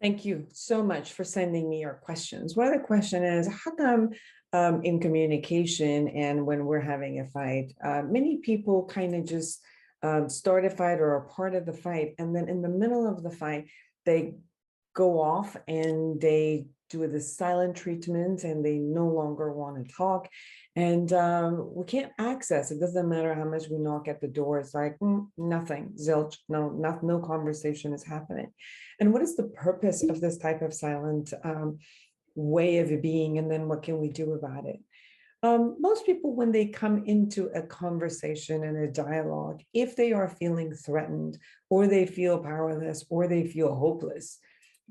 Thank you so much for sending me your questions. One of the question is, how come in communication and when we're having a fight, many people kind of just start a fight or are part of the fight, and then in the middle of the fight, they go off and they do the silent treatment and they no longer want to talk. And we can't access. It doesn't matter how much we knock at the door. It's like nothing, zilch, no conversation is happening. And what is the purpose of this type of silent way of being? And then what can we do about it? Most people, when they come into a conversation and a dialogue, if they are feeling threatened or they feel powerless or they feel hopeless,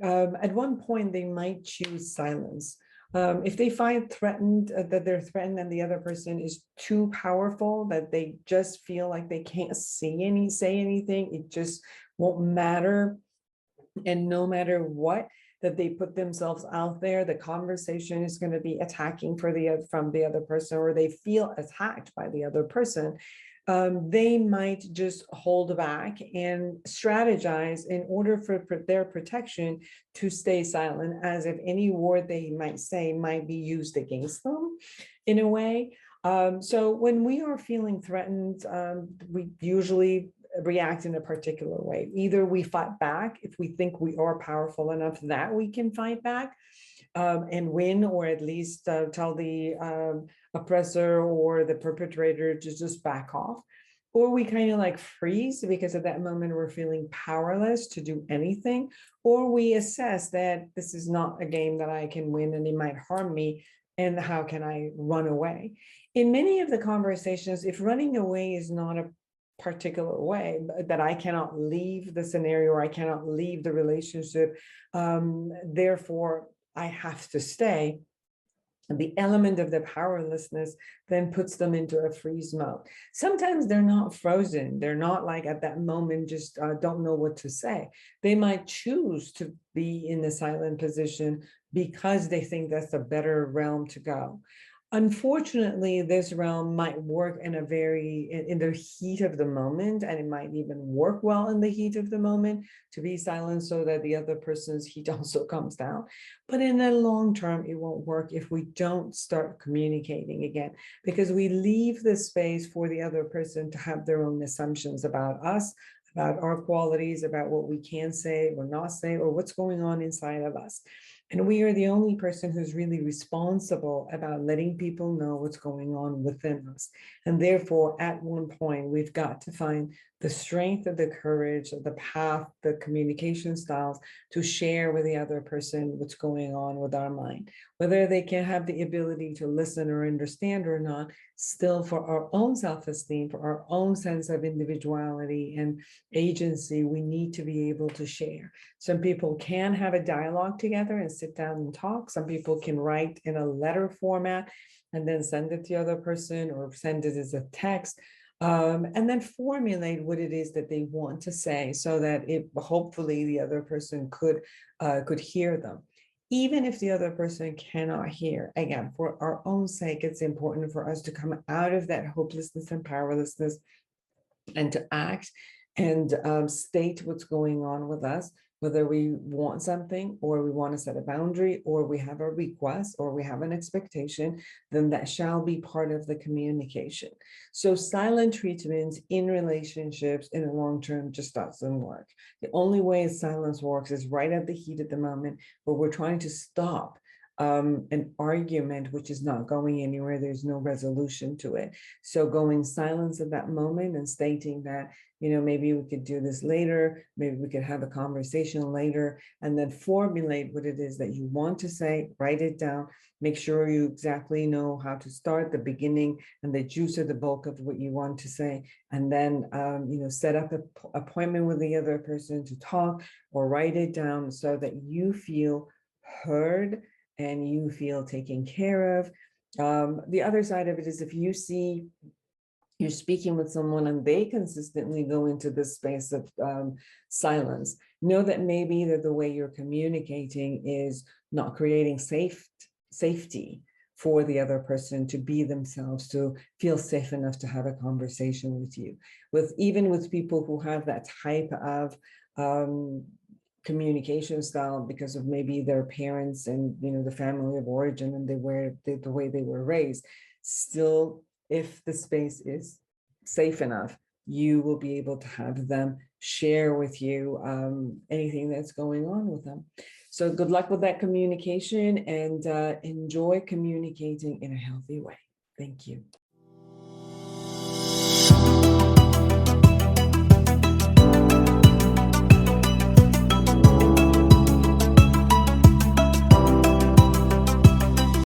at one point they might choose silence. If they find threatened, that they're threatened and the other person is too powerful, that they just feel like they can't say anything, it just won't matter. And no matter what, that they put themselves out there, the conversation is going to be attacking from the other person, or they feel attacked by the other person. They might just hold back and strategize in order for their protection to stay silent, as if any word they might say might be used against them in a way. So when we are feeling threatened, we usually react in a particular way. Either we fight back if we think we are powerful enough that we can fight back and win, or at least tell the oppressor or the perpetrator to just back off. Or we kind of like freeze because at that moment we're feeling powerless to do anything. Or we assess that this is not a game that I can win and it might harm me. And how can I run away? In many of the conversations, if running away is not a particular way, that I cannot leave the scenario or I cannot leave the relationship, therefore I have to stay. And the element of the powerlessness then puts them into a freeze mode. Sometimes they're not frozen. They're not like at that moment just don't know what to say. They might choose to be in the silent position because they think that's a better realm to go. Unfortunately, this realm might work in the heat of the moment, and it might even work well in the heat of the moment to be silent so that the other person's heat also comes down. But in the long term, it won't work if we don't start communicating again, because we leave the space for the other person to have their own assumptions about us, about our qualities, about what we can say or not say, or what's going on inside of us. And we are the only person who's really responsible about letting people know what's going on within us. And therefore, at one point, we've got to find the strength, the courage, the path, the communication styles to share with the other person what's going on with our mind. Whether they can have the ability to listen or understand or not, still for our own self-esteem, for our own sense of individuality and agency, we need to be able to share. Some people can have a dialogue together and sit down and talk. Some people can write in a letter format and then send it to the other person or send it as a text. And then formulate what it is that they want to say so that it hopefully the other person could hear them. Even if the other person cannot hear, again, for our own sake, it's important for us to come out of that hopelessness and powerlessness and to act and state what's going on with us, whether we want something or we want to set a boundary or we have a request or we have an expectation, then that shall be part of the communication. So silent treatment in relationships in the long term just doesn't work. The only way silence works is right at the heat of the moment where we're trying to stop an argument which is not going anywhere. There's no resolution to it. So going silence at that moment and stating that, maybe we could do this later, maybe we could have a conversation later, and then formulate what it is that you want to say, write it down, make sure you exactly know how to start the beginning and the juice or the bulk of what you want to say, and then, set up an appointment with the other person to talk or write it down so that you feel heard and you feel taken care of. The other side of it is if you see you're speaking with someone and they consistently go into this space of silence, know that maybe that the way you're communicating is not creating safety for the other person to be themselves, to feel safe enough to have a conversation with you. Even with people who have that type of communication style because of maybe their parents and, the family of origin, and the way they were raised. Still, if the space is safe enough, you will be able to have them share with you anything that's going on with them. So good luck with that communication, and enjoy communicating in a healthy way. Thank you.